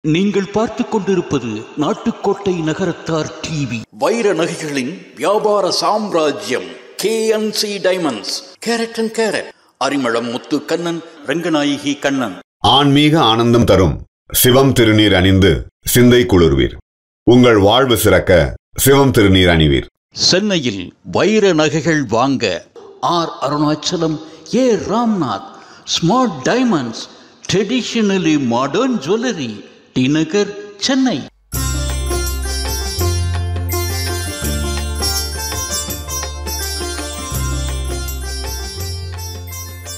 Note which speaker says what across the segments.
Speaker 1: நீங்கள் பார்த்துக் கொண்டிருப்பது நாட்டுக்கோட்டை நகரத்தார் டிவி. வைர நகைகளின் வியாபார சாம்ராஜ்யம் KNC diamonds. Carat and carat. Arimalam Muthu Kannan, Ranganayaki Kannan.
Speaker 2: ஆன்மீக ஆனந்தம் தரும் சிவம் திருநீர் அணிந்து சிந்தை குளிர்வீர். உங்கள் வாழ்வு சிறக்க சிவம் திருநீர் அணிவீர்.
Speaker 1: சென்னையில் வைர நகைகள் வாங்க R Arunachalam, A Ramnath, smart diamonds, traditionally modern jewellery, T Nagar, Chennai.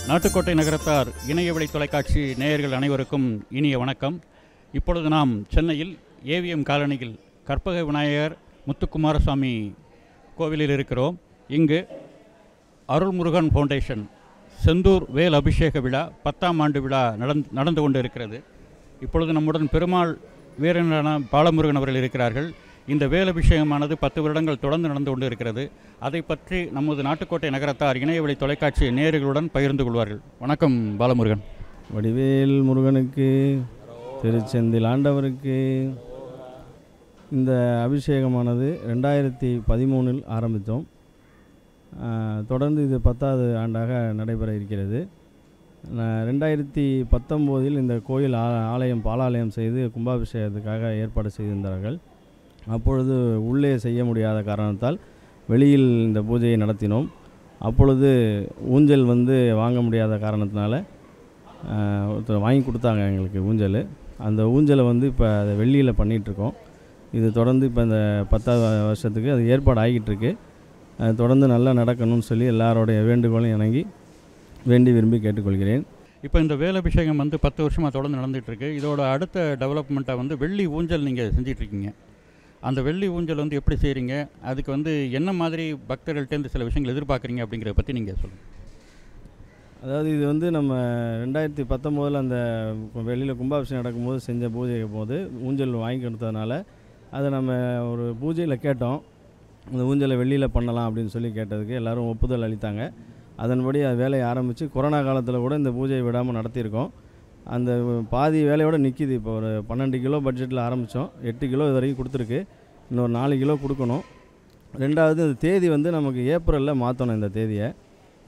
Speaker 3: Nattukottai Nagarathar இணையவழி தொலைக்காட்சி நேயர்கள் அனைவருக்கும் இனிய வணக்கம். இப்பொழுது நாம் சென்னையில் ஏவிஎம் காலனியில் கற்பக விநாயகர் முத்துக்குமாரசாமி கோவிலில் இருக்கிறோம். இங்கு அருள்முருகன் ஃபவுண்டேஷன் செந்தூர் வேல் அபிஷேக விழா 10ஆம் ஆண்டு விழா நடந்து கொண்டு இருக்கிறது. இப்பொழுது நம்முடன் பெருமாள் வீரனான பாலமுருகன் அவர்கள் இருக்கிறார்கள். இந்த வேலபிஷேகமானது 10 வருடங்கள் தொடர்ந்து நடந்து கொண்டு இருக்கிறது. அதை பற்றி நமது நாட்டுக்கோட்டை நகரத்தார் இணையவழி தொலைக்காட்சி நேயர்களுடன் பகிர்ந்து கொள்வார்கள். வணக்கம் பாலமுருகன்.
Speaker 4: வடிவேல் முருகனுக்கு, திருச்செந்தில் ஆண்டவருக்கு. இந்த அபிஷேகமானது 2013 ஆரம்பித்தோம். தொடர்ந்து இது 10வது ஆண்டாக நடைபெற இருக்கிறது. 2019 இந்த கோயில் ஆலயம் பாலாலயம் செய்து கும்பாபிஷேகத்துக்காக ஏற்பாடு செய்திருந்தார்கள். அப்பொழுது உள்ளே செய்ய முடியாத காரணத்தால் வெளியில் இந்த பூஜையை நடத்தினோம். அப்பொழுது ஊஞ்சல் வாங்க முடியாத காரணத்தினால ஒருத்தர் வாங்கி கொடுத்தாங்க எங்களுக்கு ஊஞ்சல். அந்த ஊஞ்சலை இப்போ அதை வெள்ளியில் பண்ணிகிட்ருக்கோம். இது தொடர்ந்து இப்போ இந்த 10வது வருஷத்துக்கு அது ஏற்பாடு ஆகிட்டுருக்கு. தொடர்ந்து நல்லா நடக்கணும்னு சொல்லி எல்லாரோடைய வேண்டுகோளும் இணங்கி வேண்டி விரும்பி கேட்டுக்கொள்கிறேன்.
Speaker 3: இப்போ இந்த வேலபிஷேகம் 10 வருஷமாக தொடர்ந்து நடந்துகிட்ருக்கு. இதோட அடுத்த டெவலப்மெண்ட்டாக வெள்ளி ஊஞ்சல் நீங்கள் செஞ்சிட்ருக்கீங்க. அந்த வெள்ளி ஊஞ்சல் எப்படி செய்கிறீங்க, அதுக்கு என்ன மாதிரி பக்தர்கள்ட்டேருந்து சில விஷயங்கள் எதிர்பார்க்குறீங்க அப்படிங்கிறத பற்றி நீங்கள் சொல்லுங்கள்.
Speaker 4: அதாவது இது நம்ம 2019 அந்த வெளியில் கும்பாபிஷேகம் நடக்கும்போது செஞ்ச பூஜை போது ஊஞ்சல் வாங்கி கொடுத்ததுனால அதை நம்ம ஒரு பூஜையில் கேட்டோம். அந்த ஊஞ்சலை வெள்ளியில் பண்ணலாம் அப்படின்னு சொல்லி கேட்டதுக்கு எல்லோரும் ஒப்புதல் அளித்தாங்க. அதன்படி அது வேலையை ஆரம்பித்து கொரோனா காலத்தில் கூட இந்த பூஜையை விடாமல் நடத்தியிருக்கோம். அந்த பாதி வேலையோடு நிற்கிது. இப்போ ஒரு 12 கிலோ பட்ஜெட்டில் ஆரம்பித்தோம். 8 கிலோ இது வரைக்கும் கொடுத்துருக்கு. இன்னொரு 4 கிலோ கொடுக்கணும். ரெண்டாவது இந்த தேதி நமக்கு ஏப்ரலில் மாற்றணும். இந்த தேதியை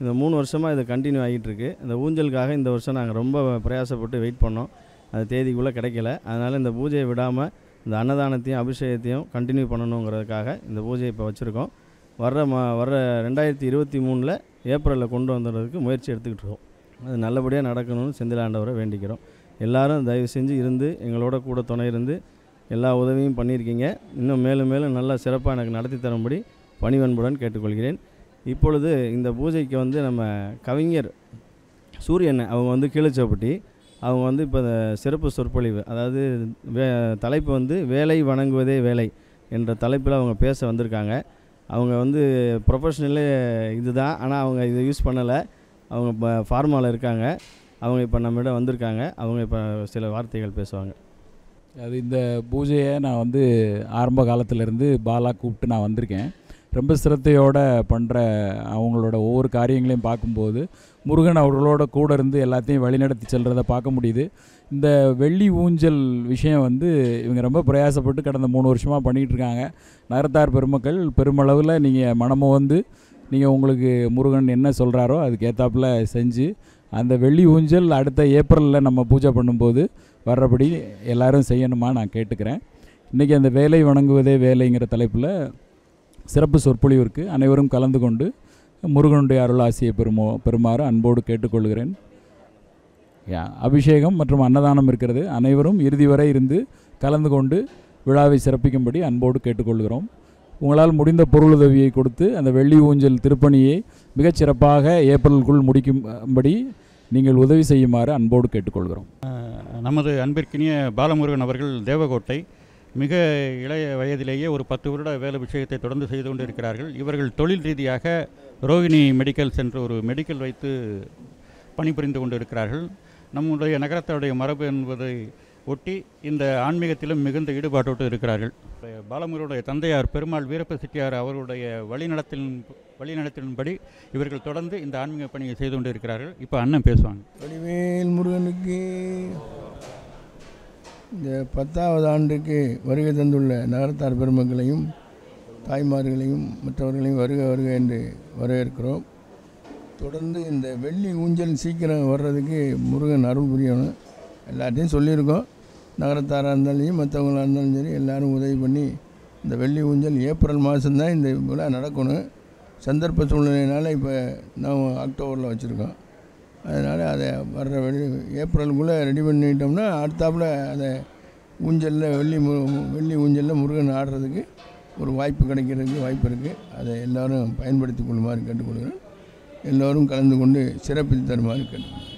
Speaker 4: இந்த 3 வருஷமாக இது கண்டினியூ ஆகிட்டுருக்கு. இந்த ஊஞ்சலுக்காக இந்த வருஷம் நாங்கள் ரொம்ப பிரயாசப்பட்டு வெயிட் பண்ணோம். அந்த தேதிக்குள்ளே கிடைக்கல. அதனால் இந்த பூஜையை விடாமல் இந்த அன்னதானத்தையும் அபிஷேகத்தையும் கண்டினியூ பண்ணணுங்கிறதுக்காக இந்த பூஜையை இப்போ வச்சுருக்கோம். வர்ற 2023 ஏப்ரலில் கொண்டு வந்துடுறதுக்கு முயற்சி எடுத்துக்கிட்டு இருக்கோம். அது நல்லபடியாக நடக்கணும்னு செந்திலாண்டவரை வேண்டிக்கிறோம். எல்லோரும் தயவு செஞ்சு இருந்து எங்களோட கூட துணை இருந்து எல்லா உதவியும் பண்ணியிருக்கீங்க. இன்னும் மேலும் மேலும் நல்லா சிறப்பாக எனக்கு நடத்தி தரும்படி பணிவன்புடன் கேட்டுக்கொள்கிறேன். இப்பொழுது இந்த பூஜைக்கு நம்ம கவிஞர் சூரியன் அவங்க கீழச்சோப்பட்டி அவங்க இப்போ இந்த சிறப்பு சொற்பொழிவு, அதாவது தலைப்பு வேலை வணங்குவதே வேலை என்ற தலைப்பில் அவங்க பேச வந்திருக்காங்க. அவங்க ப்ரொஃபஷ்னலே இதுதான், ஆனால் அவங்க இதை யூஸ் பண்ணலை. அவங்க இப்போ ஃபார்மாவில் இருக்காங்க. அவங்க இப்போ நம்மிடம் வந்திருக்காங்க. அவங்க இப்போ சில வார்த்தைகள் பேசுவாங்க.
Speaker 5: அது இந்த பூஜையை நான் ஆரம்ப காலத்திலேருந்து பாலா கூப்பிட்டு நான் வந்திருக்கேன். ரொம்ப சிரத்தையோடு பண்ணுற அவங்களோட ஒவ்வொரு காரியங்களையும் பார்க்கும்போது முருகன் அவர்களோட கூட இருந்து எல்லாத்தையும் வழிநடத்தி செல்கிறத பார்க்க முடியுது. இந்த வெள்ளி ஊஞ்சல் விஷயம் இவங்க ரொம்ப பிரயாசப்பட்டு கடந்த 3 வருஷமாக பண்ணிகிட்ருக்காங்க. நகரத்தார் பெருமக்கள் பெருமளவில் நீங்கள் மனமும் நீங்கள் உங்களுக்கு முருகன் என்ன சொல்கிறாரோ அதுக்கு ஏற்றாப்புல செஞ்சு அந்த வெள்ளி ஊஞ்சல் அடுத்த ஏப்ரலில் நம்ம பூஜை பண்ணும்போது வர்றபடி எல்லோரும் செய்யணுமா நான் கேட்டுக்கிறேன். இன்றைக்கி அந்த வேலை வணங்குவதே வேலைங்கிற தலைப்பில் சிறப்பு சொற்பொழிவு இருக்குது. அனைவரும் கலந்து கொண்டு முருகனுடைய அருளாசியை பெறுமாறு அன்போடு கேட்டுக்கொள்கிறேன். அபிஷேகம் மற்றும் அன்னதானம் இருக்கிறது. அனைவரும் இறுதி வரை இருந்து கலந்து கொண்டு விழாவை சிறப்பிக்கும்படி அன்போடு கேட்டுக்கொள்கிறோம். உங்களால் முடிந்த பொருளுதவியை கொடுத்து அந்த வெள்ளி ஊஞ்சல் திருப்பணியை மிகச்சிறப்பாக ஏப்ரலுக்குள் முடிக்கும்படி நீங்கள் உதவி செய்யுமாறு அன்போடு கேட்டுக்கொள்கிறோம்.
Speaker 3: நமது அன்பிற்கினிய பாலமுருகன் அவர்கள் தேவகோட்டை மிக இளைய வயதிலேயே ஒரு 10 வருட வேலபிஷேகத்தை தொடர்ந்து செய்து கொண்டு இருக்கிறார்கள். இவர்கள் தொழில் ரீதியாக ரோகிணி மெடிக்கல்ஸ் என்ற ஒரு மெடிக்கல் வைத்து பணிபுரிந்து கொண்டு இருக்கிறார்கள். நம்முடைய நகரத்தாருடைய மரபு என்பதை ஒட்டி இந்த ஆன்மீகத்திலும் மிகுந்த ஈடுபாட்டோடு இருக்கிறார்கள். பாலமுருகனுடைய தந்தையார் பெருமாள் வீரப்ப செட்டியார் அவருடைய வழிநடத்தின்படி இவர்கள் தொடர்ந்து இந்த ஆன்மீக பணியை செய்து கொண்டு இருக்கிறார்கள். இப்போ அண்ணன் பேசுவாங்க.
Speaker 6: வடிவேல் முருகனுக்கு இந்த 10வது ஆண்டுக்கு வருகை தந்துள்ள நகரத்தார் பெருமக்களையும் தாய்மார்களையும் மற்றவர்களையும் வருக வருக என்று வரவேற்கிறோம். தொடர்ந்து இந்த வெள்ளி ஊஞ்சல் சீக்கிரம் வர்றதுக்கு முருகன் அருள் புரியணும். எல்லாத்தையும் சொல்லியிருக்கோம். நகரத்தாராக இருந்தாலும் மற்றவங்களாக இருந்தாலும் சரி எல்லோரும் உதவி பண்ணி இந்த வெள்ளி ஊஞ்சல் ஏப்ரல் மாதம்தான் இந்த விழா நடக்கணும். சந்தர்ப்ப சூழ்நிலையினால் இப்போ நாம் அக்டோபரில் வச்சுருக்கோம். அதனால் அதை வர்ற ஏப்ரலுக்குள்ளே ரெடி பண்ணிட்டோம்னா அடுத்தாப்புல அதை ஊஞ்சலில் வெள்ளி ஊஞ்சலில் முருகன் ஆடுறதுக்கு ஒரு வாய்ப்பு கிடைக்கிறதுக்கு வாய்ப்பு இருக்குது. அதை எல்லோரும் பயன்படுத்தி கொள்ளுமாறு கேட்டுக்கொள்கிறேன். எல்லோரும் கலந்து கொண்டு சிறப்பித்து தருமாறு கேட்டுக்கொள்கிறேன்.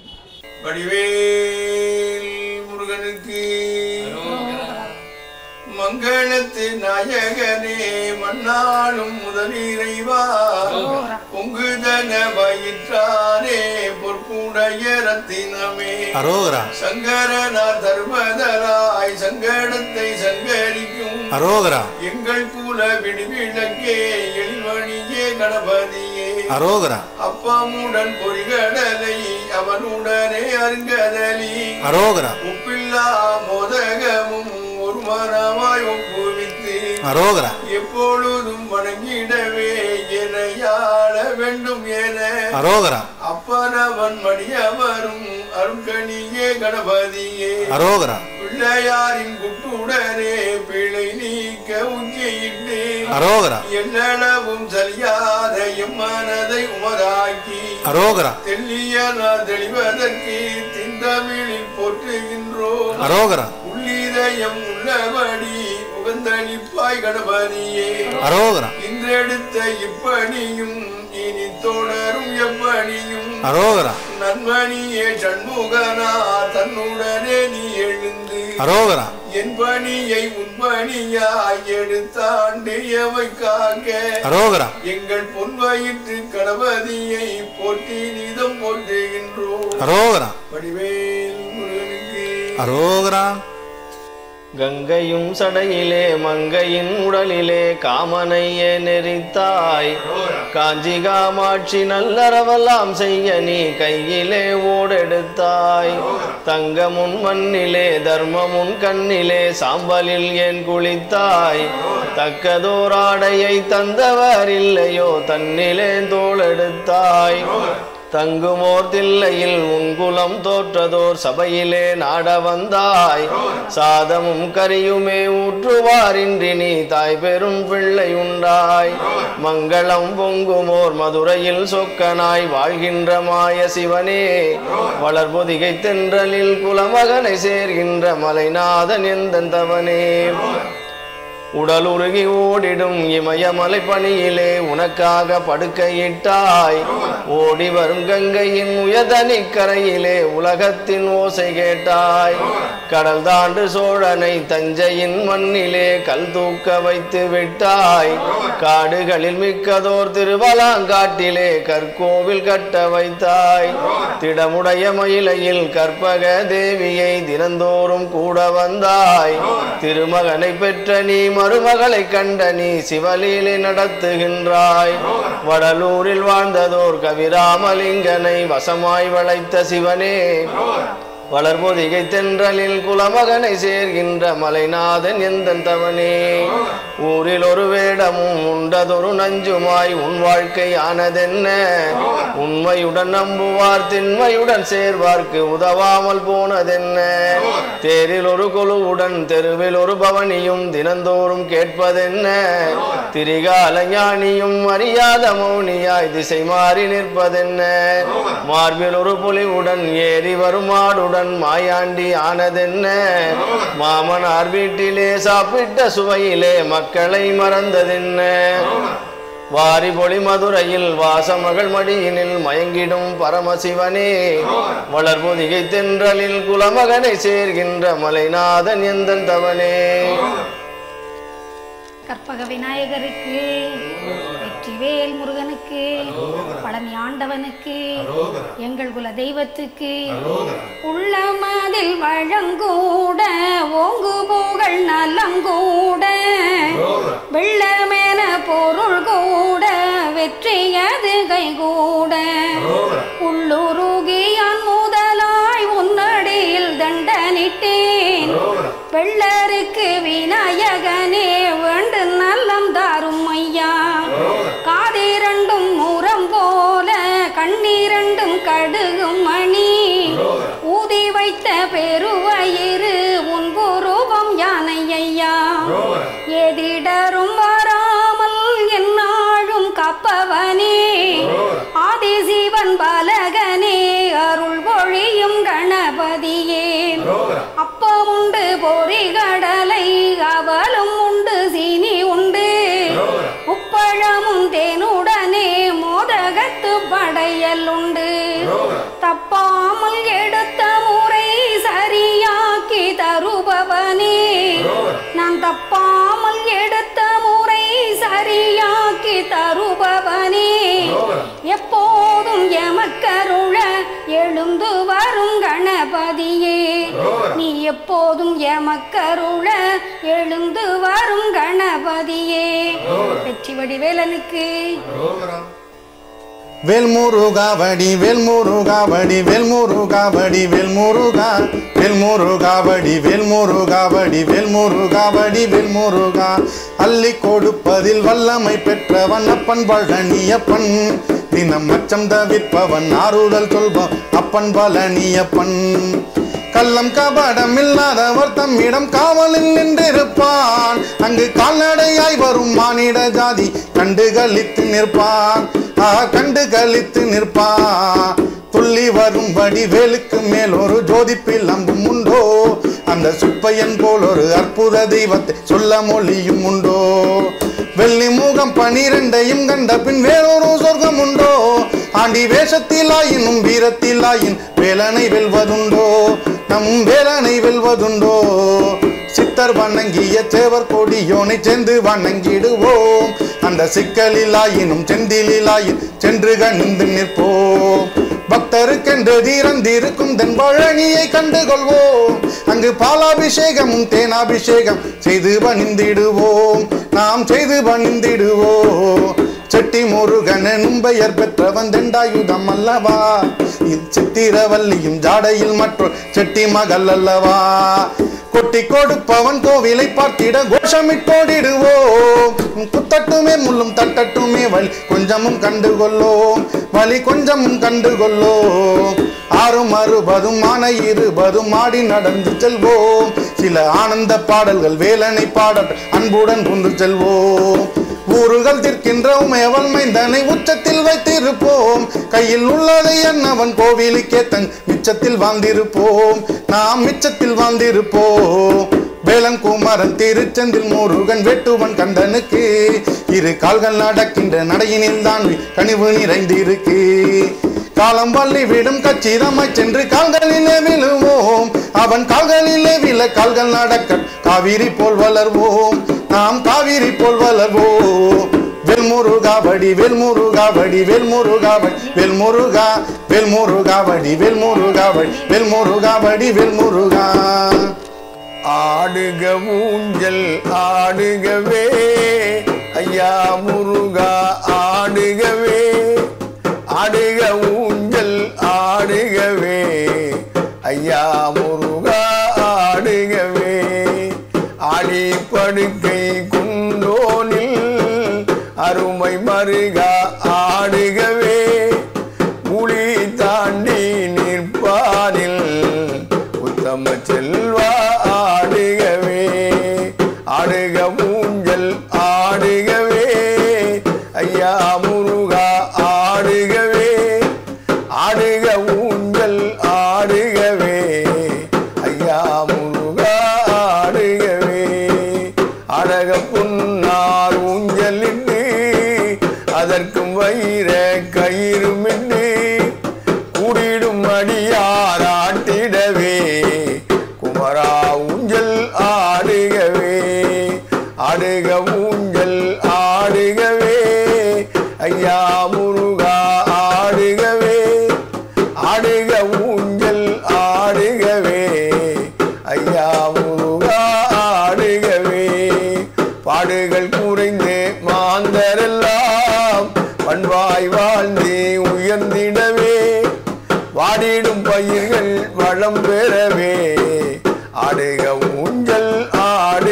Speaker 6: வடிவேல் முருகனுக்கு மங்களத்து நாயகனே மன்னாளும் முதலிறைவா பொங்குதன வயிற்றாரே பொற்புடைய ரத்தினமே அரோகரா சங்கரனா தர்மதராய் சங்கடத்தை சங்கரிக்கும் அரோகரா எங்கள் குல விடுவிளக்கே எழில்வழியே கணபதியே அரோகரா அப்பமுடன் பொறிகடலை அவனுடனே அருங்கதலி அரோகரா உப்பில்லா மோதகமும் ஒரு மனமாய் ஒப்புவித்து அரோகரா எப்பொழுதும் வணங்கிடவே எனையாள வேண்டும் என அரோகரா அப்பனவன் மடியவரும் அருங்கணியே கணபதியே அரோகரா பிள்ளையாரின் குட்டுடனே பிழை நீக்க உச்சியிட்டு அரோகரா எல்லளவும் சரியாத எம் மனதை உமதாக்கி அரோகரா தெல்லியனால் தெளிவதற்கு திந்தமிழில் போற்றுகின்றோம் அரோகரா உள்ளிதயம் உள்ளபடி உகந்தளிப்பாய் கணபதியே அரோகரா இன்றெடுத்த இப்பணியும் இனி தொடரும் எப்பணியும் அரோகரா நன்மணியே சண்முகனா தன்னுடனே நீ எழுந்து அரோகரா என் பணியை உன்பணியாய் எடுத்தாண்டு எவை காக்க அரோகரா எங்கள் பொன்வயிற்று கணபதியை போற்றி நிதம் போற்றுகின்றோம் அரோகரா வடிவேல் முருகனுக்கு அரோகரா
Speaker 7: கங்கையும் சடையிலே மங்கையின் உடலிலே காமனையே நெறித்தாய் காஞ்சி காமாட்சி நல்லறவெல்லாம் செய்ய நீ கையிலே ஓடெடுத்தாய் தங்கமுன் மண்ணிலே தர்மமுன் கண்ணிலே சாம்பலில் ஏன் குளித்தாய் தக்கதோராடையை தந்தவர் இல்லையோ தன்னிலே தோளெடுத்தாய் தங்குமோர் தில்லையில் உன்குலம் தோற்றதோர் சபையிலே நாட வந்தாய் சாதமும் கரியுமே ஊற்றுவாரின்றி நீ தாய் பெரும் பிள்ளை உண்டாய் மங்களம் பொங்குமோர் மதுரையில் சொக்கனாய் வாழ்கின்ற மாய சிவனே வளர்பொதிகை தென்றலில் குலமகனை சேர்கின்ற மலைநாதன் எந்தன் தவனே உடலுருகி ஓடிடும் இமயமலை பணியிலே உனக்காக படுக்கையிட்டாய் ஓடி வரும் கங்கையின் உயர்தனி கரையிலே உலகத்தின் ஓசை கேட்டாய் கடல் தாண்டு சோழனை தஞ்சையின் மண்ணிலே கல் தூக்க வைத்து விட்டாய் காடுகளில் மிக்கதோர் திருவலாங்காட்டிலே கற்கோவில் கட்ட வைத்தாய் திடமுடைய மயிலையில் கற்பக தேவியை தினந்தோறும் கூட வந்தாய் திருமகனை பெற்ற நீ மருமகளை கண்ட நீ சிவலீலை நடத்துகின்றாய் வடலூரில் வாழ்ந்ததோர் கவிராமலிங்கனை வசமாய் வளைத்த சிவனே வளர்பொதிகை தென்றலில் குலமகனை சேர்கின்ற மலைநாதன் எந்தன் தவனே ஊரில் ஒரு வேடமும் உண்டதொரு நஞ்சுமாய் உன் வாழ்க்கை ஆனதென்ன உண்மையுடன் நம்புவார் திண்மையுடன் சேர்வார்க்கு உதவாமல் போனதென்ன தேரில் ஒரு குழுவுடன் தெருவில் ஒரு பவனியும் தினந்தோறும் கேட்பதென்ன திரிகால ஞானியும் அறியாத மௌனியாய் திசை மாறி நிற்பதென்ன மார்பில் ஒரு புலிவுடன் ஏறி வரும் மாடுடன் மாயாண்டி ஆனதென்ன மாமனார் வீட்டிலே சாப்பிட்ட சுவையிலே மக்களை மறந்ததென்ன வாரி பொலி மதுரையில் வாசமகள் மடியினில் மயங்கிடும் பரமசிவனே வளர்பொதிகை தென்றலில் குலமகனை சேர்கின்ற மலைநாதன் எந்தன் தவனே
Speaker 8: கற்பக விநாயகருக்கு வெற்றிவேல் முருகனுக்கு பழனி ஆண்டவனுக்கு எங்கள் குல தெய்வத்துக்கு உள்ளமதில் வழங்கூட ஓங்கு புகழ் நலங்கூட வெள்ளமேன பொருள் கூட வெற்றியது கைகூட உள்ளுருகியான் முதலாய் உன்னடியில் தண்டனிட்டேன் வேலனுக்கு விநாயகனே வேண்டு நல்லம் தாரும் ஐயா. காதிரண்டும் மூரம் போல கண்ணீரண்டும் கடுகும் மணி ஊதி வைத்த பெருவயிறு உன் ரூபம் யானை ஐயா. எதிடரும் வராமல் என்னாழும் காப்பவனே ஆதிசிவன் பாலகனே அருள் பொழியும் கணபதியே. அப்பமுண்டு பொறிகடலை அவலும் உண்டு சீனி உண்டு உப்பழமும் தேனுடனே மோதகத்து படையல் உண்டு. தப்பாமல் எடுத்த முறை சரியாக்கி தருபவனே நான் தப்பாமல் எடுத்த முறை சரியாக்கி தருபவனே. எப்போதும் எமக்கருள எழுந்து வரும் கணபதியே நீ எப்போதும் எமக்கருள எழுந்து வரும் கணபதியே. வெற்றி வடிவேலனுக்கு
Speaker 9: வேல்முருகாவடி வேல்முருகாவடி வேல்முருகாவடி வேல்முருகா வேல்முருகாவடி வேல்முருகாவடி வேல்முருகாவடி வேல்முருகா. அள்ளி கொடுப்பதில் வல்லமை பெற்றவன் அப்பன் பழனியப்பன். தினம் அச்சம் தவிர்ப்பவன் ஆறுதல் சொல்பவன் அப்பன் பழனியப்பன். கள்ளம் கபடம் இல்லாதவர் தம்மிடம் காவலில் நின்றிருப்பான். அங்கு கால்நடையாய் வரும் மானிட ஜாதி கண்டு களித்து நிற்பான். கண்டு களித்து நிற்பான். துள்ளி வரும்படி வேலுக்கு மேல் ஒரு ஜோதி பிளம்பும் உண்டோ. அந்த சுப்பையன் போல் ஒரு அற்புத தெய்வத்தை சொல்ல மொழியும் உண்டோ. வெள்ளி முகம் 12 கண்ட பின் வேறொரு சொர்க்கம் உண்டோ. ஆண்டி வேஷத்திலாயினும் வீரத்திலாயின் வேலனை வெல்வதுண்டோ. நம் வேலனை வெல்வதுண்டோ. சித்தர் வணங்கிய சேவர் கொடியோனை சேர்ந்து வணங்கிடுவோம். அந்த சிக்கலிலாயினும் செந்திலாயின் சென்று கணிந்து நிற்போம். பக்தருக்கென்று தீரந்திருக்கும் தென்பழனியை கண்டுகொள்வோம். அங்கு பாலாபிஷேகமும் தேனாபிஷேகம் செய்து பணிந்திடுவோம். நாம் செய்து பணிந்திடுவோம். செட்டி முருகன் எனும் பெயர் பெற்றவன் தெண்டாயுதம் அல்லவா. சித்திரவல்லியும் ஜாடையில் மற்றொரு செட்டி மகள் அல்லவா. கொட்டி கொடுப்பவன் கோவிலை பார்த்திட கோஷமிட்டோடிடுவோம். குத்தட்டுமே முள்ளும் தட்டட்டுமே வலி கொஞ்சமும் கண்டுகொள்ளோம். வலி கொஞ்சமும் கண்டுகொள்ளோம். 6 ஆன 20 ஆடி நடந்து செல்வோம். சில ஆனந்த பாடல்கள் வேலனை பாடல் அன்புடன் கொண்டு செல்வோம். ஊறுகள் தீர்க்கின்ற உமையவன் மைந்தனை உச்சத்தில் வைத்திருப்போம். கையில் உள்ளதை என்னவன் கோவிலுக்கே தன் மிச்சத்தில் வாழ்ந்திருப்போம். நாம் மிச்சத்தில் வாழ்ந்திருப்போம். வேலன் குமரன் திருச்செந்தில் முருகன் வெட்டுவன் கண்டனுக்கு 2 கால்கள் நடக்கின்ற நடையினில் தான் கனிவு நிறைந்திருக்கு. காலம் வள்ளி விடும் கச்சிதமாய் சென்று கால்களிலே விழுவோம். அவன் கால்களிலே விழ கால்கள் நடக்க காவிரி போல் வளர்வோம். நாம் காவிரி போல் வளர்வோம். வேல்முருகாவடி வேல்முருகாவடி வேல்முருகாவடி வேல்முருகா வேல்முருகாவடி வேல்முருகாவடி வேல்முருகாவடி வேல்முருகா.
Speaker 7: ஆடுக ஊஞ்சல் ஆடுகவே ஐயா முருகா ஆடுகவே. ஆடுக ஊஞ்சல் ஆடுகவே ஐயா முருகா ஆடுகவே. ஆடி படுக்கை குந்தோனில் அருமை மருகா ஆடுகவே. புலி தாண்டி நிற்பானில் உத்தம செல்வா ஆடுகவே. ஆடுக ஊஞ்சல் ஆடுகவே ஐயா முருகா ஆடுகவே. ஆடுக ஊஞ்சல் ஆடுகவே ஐயா முருகா ஆடுகவே. அழக புன்னார் ஊஞ்சலிட்டு அதற்கும் வைர கயிறுமிட்டு கூடிடும் அடியார் ஆட்டிடவே குமரா ஊஞ்சல் ஆடுகவே. ஆடுக ஊஞ்சல் ஆடுகவே ஐயா முருகா ஆடுகவே. ஆடுக ஊஞ்சல் ஆடுகவே ஐயா முருகா ஆடுகவே. பாடுகள் குறைந்தே மாந்தரெல்லாம் பண்பாய் வாழ்ந்தே உயர்ந்திடவே. வாடிடும் பயிர்கள் வளம் பெறவே ஆடுக ஊஞ்சல் ஆடு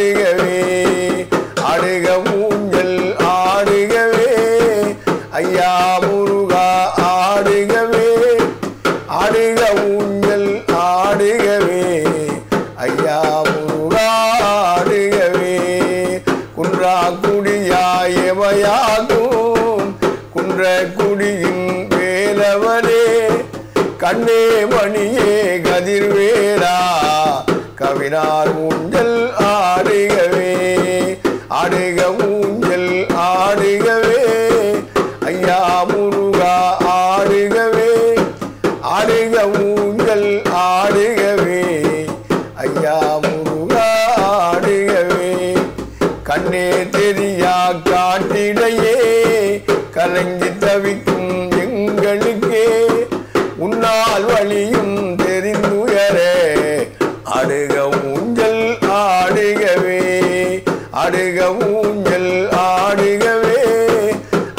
Speaker 7: துணையாகும் குன்றக்குடியின் வேலவனே கண்ணே மணியே கதிர்வேலா கவினார் ஊஞ்சல் ஆடுகவே ஆடுக ஊஞ்சல் ஆடுகவே ஐயா முருகா ஆடுகவே ஆடுக ஊஞ்சல் ஆடுகவே ஐயா முருகா ஆடுகவே கண்ணே தெரியா காட்டிடையே கலங்கி தவிக்கும் எங்களுக்கே உன்னால் வழியும் தெரிந்துயரே ஆடுக ஊஞ்சல் ஆடுகவே ஆடுக ஊஞ்சல் ஆடுகவே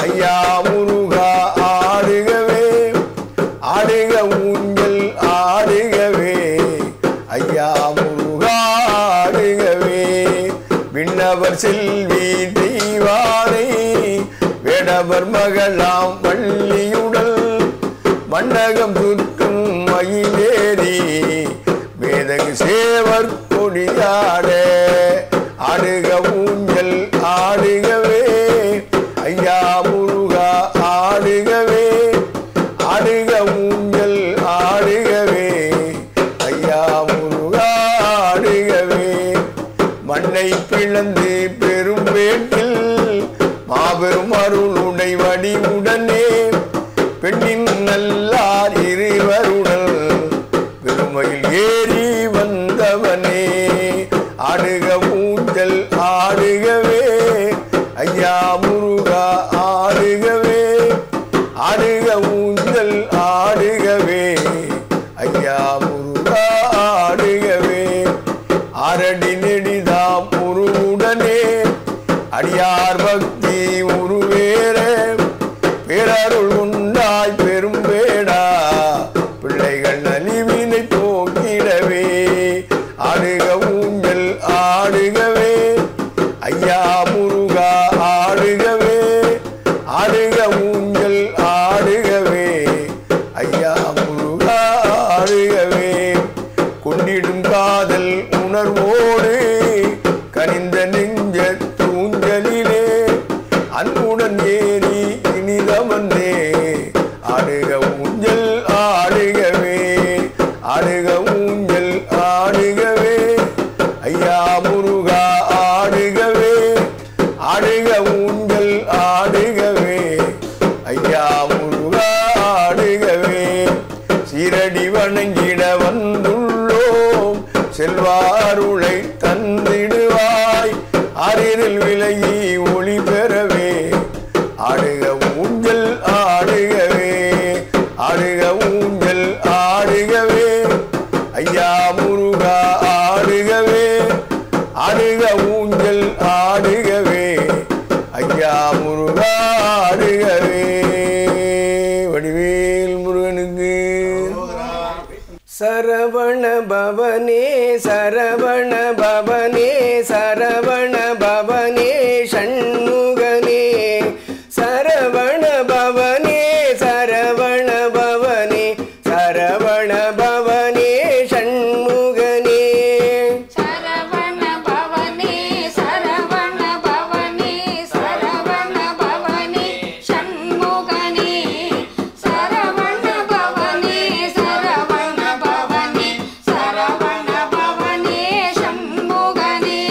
Speaker 7: ஐயா முருகா ஆடுகவே ஆடுக ஊஞ்சல் ஆடுகவே ஐயா முருகா ஆடுகவே விண்ணவர் செல்வி தெய்வானை வேடவர் மகளாம் வள்ளியுடல் மண்டகம் சுற்றும் மயிலேறி வேதகு சேவர் கொடியாட ஆடுக ஊஞ்சல் ஆடுகவே ஐயா முருகா ஆடுகவே ஆடுக ஊஞ்சல் ஆடுகவே ஐயா முருகா ஆடுகவே மண்ணை பிளந்து பெரும் வேட்டில் மாபெரும் அருளுடை வடிவுடனே பெண்ணின் நல்லார் இருவருடல் பெருமையில் ஏறி வந்தவனே ஆடுக ஊஞ்சல் ஆடுகவே ஐயா முருகா ஆடுகவே ஆடுக ஊஞ்சல் ஆடுகவே ஐயா முருகா ஆடுகவே ஆரடி நெடிதாம் உருவுடனே அடியார் பக்தி உருவேற பேரருள் உண்டாய் பெரும் வேடா பிள்ளைகள் நலிவினை போக்கிடவே ஆடுக ஊஞ்சல் ஆடுகவே ஐயா முருகா ஆடுகவே ஆடுக ஊஞ்சல் ஆடுகவே ஐயா முருகா ஆடுகவே கொண்டிடும் காதல் உணர்வோடு கனிந்த நெஞ்ச தூஞ்சலிலே அன்புடன் ஏறி இனிதவந்தே ஆடுக ஊஞ்சல் ஆடுகவே ஆடுக ஊஞ்சல் ஆடுகவே ஐயா முருகா ஆடுகவே ஆடுக ஊஞ்சல் ஆடுகவே ஐயா முருகா ஆடுகவே சீரடி வணங்கிட வந்துள்ளோம் செல்வாருளை தந்திடுவாய் ஆறிரில் விலகி ஒளி பெறவே ஆடுக ஊஞ்சல் ஆடுகவே ஆடுக ஊஞ்சல் ஆடுகவே ஐயா முருகா ஆடுகவே ஆடுக ஊஞ்சல் ஆடுகவே ஐயா முருகா ஆடுகவே வடிவேல் முருகனுக்கு
Speaker 10: சரவண பவனே சரவண பவனே சரவண பவனே ஷண்முகனே சரவண பவனே சரவண பவனே சரவண பவனே ஷண்முகனே
Speaker 8: சரவண பவனே சரவண பவனே சரவண பவனே ஷண்முகனே சரவண பவனே சரவண பவனே சரவண பவனே ஷண்முகனே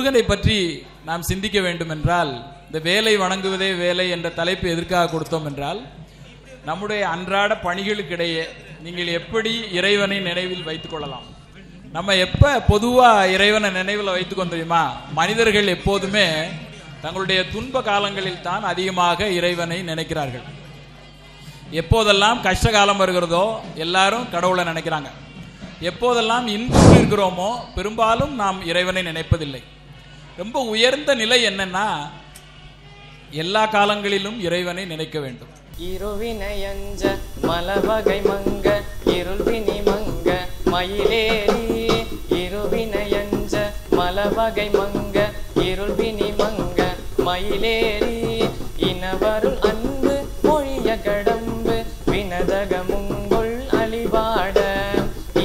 Speaker 5: முருகனை பற்றி நாம் சிந்திக்க வேண்டும் என்றால், இந்த வேலை வணங்குவதே வேலை என்ற தலைப்பு எதற்காக கொடுத்தோம் என்றால், நம்முடைய அன்றாட பணிகளுக்கிடையே நீங்கள் எப்படி இறைவனை நினைவில் வைத்துக் கொள்ளலாம். நம்ம எப்போ பொதுவாக இறைவனை நினைவில் வைத்துக்கொண்டு தெரியுமா? மனிதர்கள் எப்போதுமே தங்களுடைய துன்ப காலங்களில் தான் அதிகமாக இறைவனை நினைக்கிறார்கள். எப்போதெல்லாம் கஷ்ட காலம் வருகிறதோ எல்லாரும் கடவுளை நினைக்கிறாங்க. எப்போதெல்லாம் இன்பம் இருக்கிறோமோ பெரும்பாலும் நாம் இறைவனை நினைப்பதில்லை. ரொம்ப உயர்ந்த நிலை என்னன்னா, எல்லா காலங்களிலும் இறைவனை நினைக்க வேண்டும்.
Speaker 11: இருவினையஞ்ச மலவகை மங்க இருள்வினி மங்க மயிலேறி, இருவினையஞ்ச மலவகை மங்க இருள்வினி மங்க மயிலேறி, இனவருள் அன்பு மொழிய கடம்பு வினதகமுங்கொள் அழிவாட,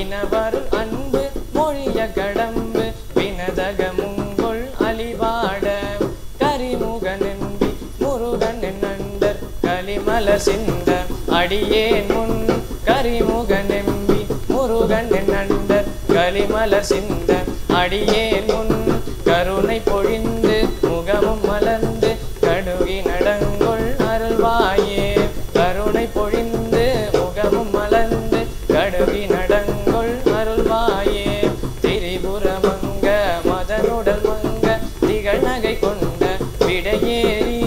Speaker 11: இனவருள் அன்பு மொழிய கடம்பு வினதகமுங்கொள் அழிவாட, கரிமுகனெம்பி முருகன் நண்டர் கலிமல சிந்த அடியேன் முன், கரிமுகனெம்பி முருகன் நண்டர் கலிமல சிந்த அடியேன் முன், கருணை பொழிந்து முகமும் மலர்ந்து கடுகி நடங்கொள் அருள்வாயே, கருணை பொழிந்து முகமும் மலர்ந்து கடுகி நடங்கொள் அருள்வாயே, திரிபுரமங்க மதனுடல் மங்க திகழ் நகை கொண்ட விடையேறி,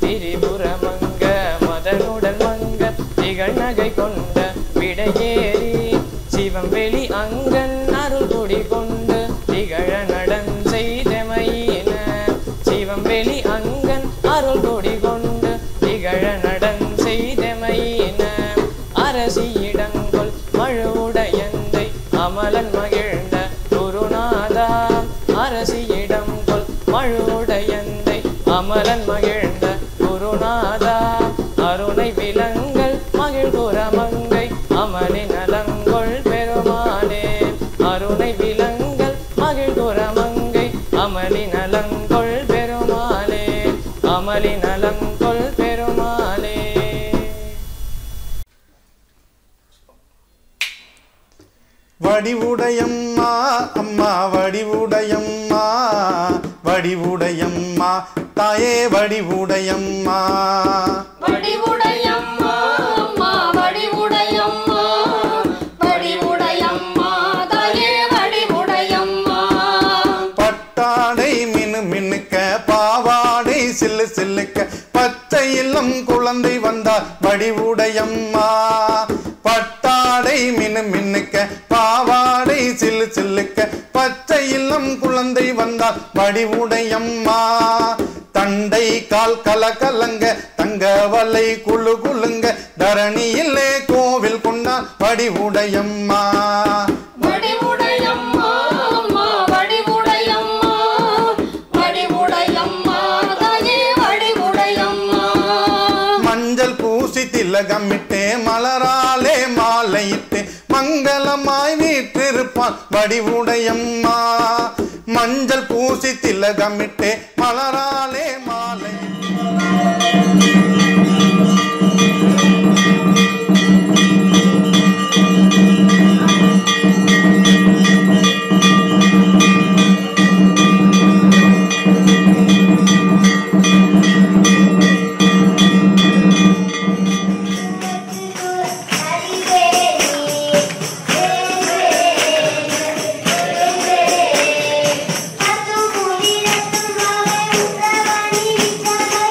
Speaker 11: திரிபுரமங்க மதனுடல் மங்க திகழ் நகை கொண்ட விடையேறி, சிவம் வெளி அங்கன் அருள் குடி கொண்டு திகழ நடன் செய்தமையின, சிவம் வெளி அங்கன் அருள் குடி கொண்டு திகழ நடன் செய்தமையின, அரசியிடங்கொள் மழுவுடையந்தை அமலன் மகிழ்ந்த குருநாதா, அரசியிடங்கொள் மழுவுடையந்தை அமலன் மகிழ்ந்த குருநாதா, அருணை விலங்கல் மகிழ்குரமங்கை அமலி நலங்கொள் பெருமானே, அருணை விலங்கல் மகிழ்குரமங்கை அமலி நலங்கொள் பெருமாளே, அமலி நலங்கொள் பெருமாளே.
Speaker 9: வடிவுடையம்மா அம்மா வடிவுடையம்மா, வடிவுடையம்மா தாயே வடிவுடையம்மா,
Speaker 8: வடிவுடையம்மா அம்மா வடிவுடையம்மா, வடிவுடையம்மா தாயே வடிவுடையம்மா,
Speaker 9: பட்டாடை மினு மினுக்க பாவாடை சில்லு சில்லுக்க பச்சை இளம் குழந்தை வந்தார் வடிவுடையம்மா, பட்டாடை மினு மின்னுக்க பாவாடை சில்லு சில்லுக்க பச்சை இளம் குழந்தை வந்தார் வடிவுடையம்மா, தண்டை கால் கலகலங்க தங்க வலை குழு குலுங்க தரணியிலே கோவில் கொண்டார் வடிவுடையம்மா,
Speaker 8: வடிவுடையம்மா அம்மா வடிவுடையம்மா, வடிவுடையம்மா தாயே வடிவுடையம்மா,
Speaker 9: மஞ்சள் பூசி திலகமிட்டே மலராலே மாலையிட்டு மங்களமாய் வீற்றிருப்பான் வடிவுடையம்மா, மஞ்சள் பூசி திலகமிட்டே மலராலே மாலையிட்டு.
Speaker 8: அத்து புலிரத்தும் அவன் உத்தவனி விச்சனை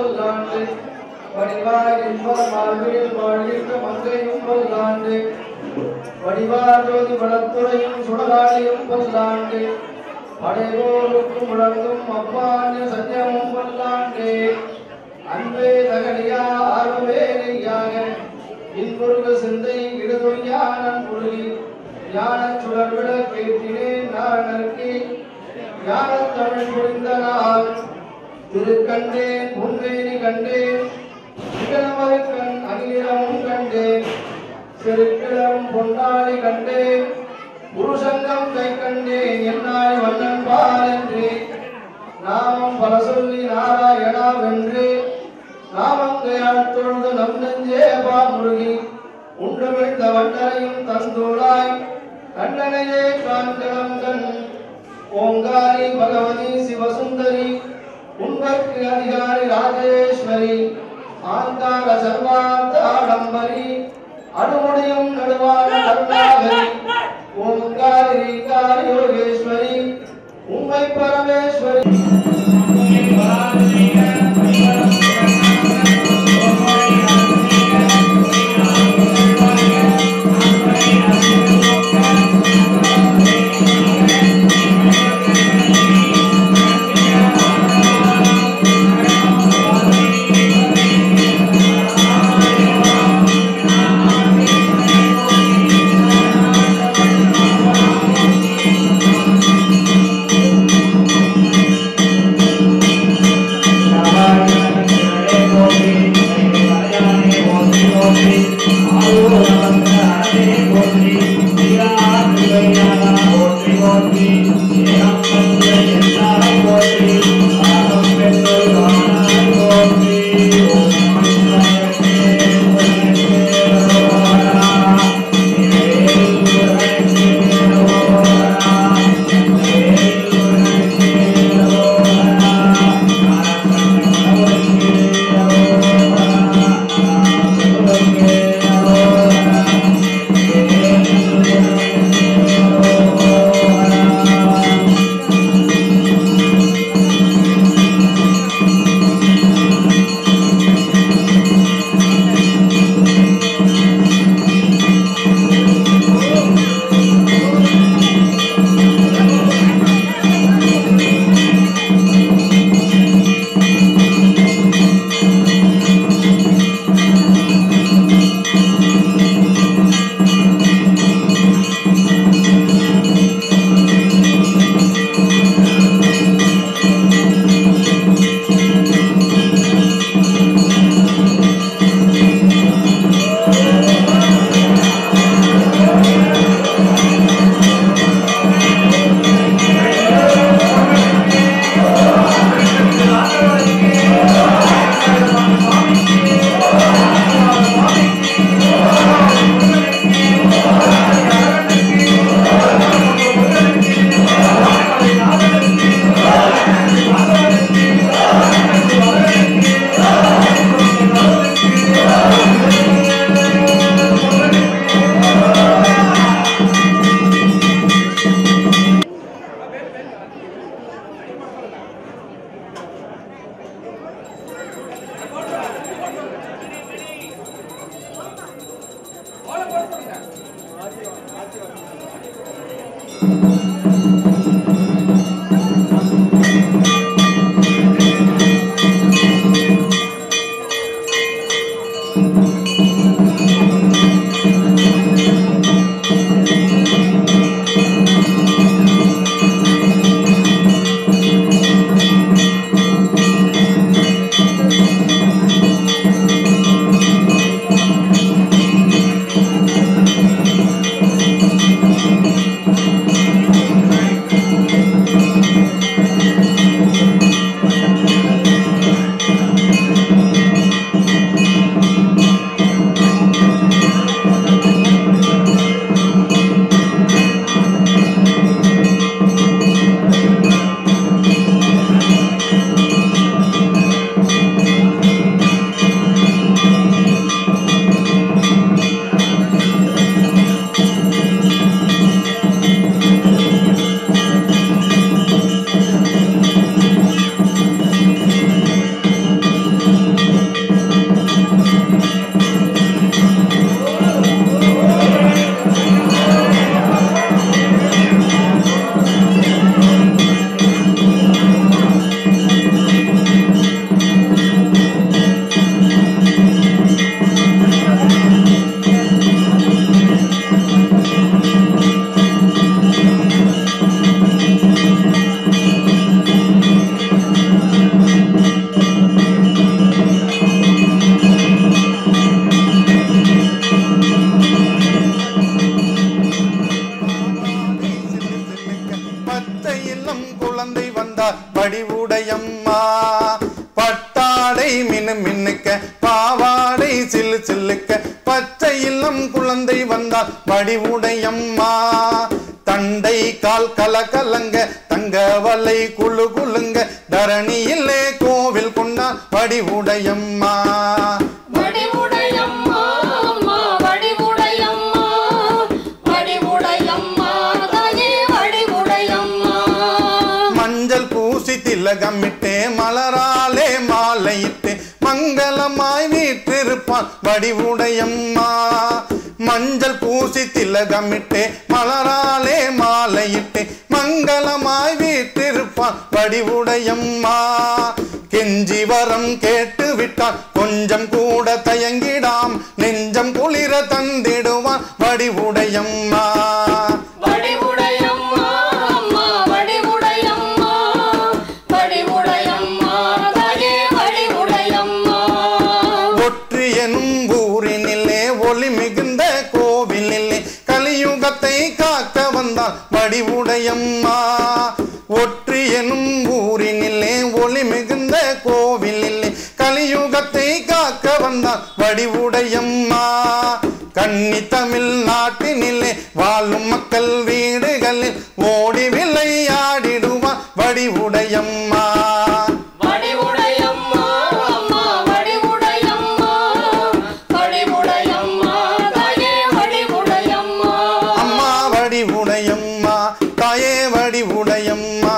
Speaker 12: பல்லாண்டு வடிவாய் இன்பம் வாழ்வில் வாழ்கின்ற மங்கையும் பல்லாண்டு வடிவார் ஜோதி வளத்துறையும் சுடராளியும் பல்லாண்டு படைவோருக்கும் முழங்கும் அப்பாண்ய சத்தியமும் பல்லாண்டு அன்பே தகனியா ஆர்வமே நெய்யாக இன்புருக சிந்தை இடுதொய்யான புழுகி ஞான சுடர் விளக்கேற்றினேன் நாரணர்க்கு ஞான தமிழ் புரிந்த நாள் திருக்கண்டேன் உன்வேணி கண்டேன் நிகழ்வருக்கண் அகிலமும் கண்டேன் செருக்கிடம் பொன்னாடி கண்டேன் புருஷங்கம் கை கண்டேன் என்னாய் வண்ணன் பால் என்று நாமம் பல சொல்லி நாராயணா வென்று நாமங்கையால் தொழுது நம் நெஞ்சே பாமுருகி உண்டு விழுந்த வண்டனையும் தந்தோளாய் கண்ணனையே காண்களம் கண் ஓங்காரி பகவதி சிவசுந்தரி உண்பர்க்கு அதிகாரி ராஜேஸ்வரி ஆங்கார சர்வார்த்த ஆடம்பரி அணுமுடியும் நடுவான கருணாகரி ஓங்காரி ரீகாரி யோகேஸ்வரி உண்மை பரமேஸ்வரி
Speaker 9: இளம் குழந்தை வந்தால் வடிவுடையம்மா தண்டை கால் கலகலங்க தங்க வலை குழு குலுங்க தரணியிலே கோவில் கொண்டா வடிவுடையம்மா
Speaker 8: வடிவுடையம்மா அம்மா வடிவுடையம்மா வடிவுடையம்மா தாயே வடிவுடையம்மா
Speaker 9: மஞ்சள் பூசி திலகமிட்டே மலராலே மாலையிட்டு மங்களமாய் வீற்றிருப்பான் வடிவுடையம்மா மஞ்சள் பூசி திலகமிட்டே மலராலே மாலையிட்டு மங்களமாய் வீற்றிருப்பான் வடிவுடையம்மா கெஞ்சி வரம் கேட்டு விட்டான் கொஞ்சம் கூட தயங்கிடாம் நெஞ்சம் குளிர தந்திடுவான் வடிவுடையம்மா
Speaker 8: வடிவுடையம்மா அம்மா வடிவுடையம்மா வடிவுடையம்மா தாயே வடிவுடையம்மா
Speaker 9: ஒற்று எனும் ஊரினிலே ஒளி மிகுந்த கோவிலிலே கலியுகத்தை காக்க வந்தால் வடிவுடையம்மா ஒற்று எனும் ஊரினிலே ஒளி மிகுந்த கோவிலிலே கலியுகத்தை காக்க வந்தால் வடிவுடையம்மா கன்னி தமிழ் நாட்டினிலே வாழும் மக்கள் வீடுகளில் ஓடி விளையாடிடுவான் வடிவுடையம்மா
Speaker 8: வடிவுடையம்மா அம்மா வடிவுடையம்மா வடிவுடையம்மா தாயே வடிவுடையம்மா
Speaker 9: அம்மா வடிவுடையம்மா தாயே வடிவுடையம்மா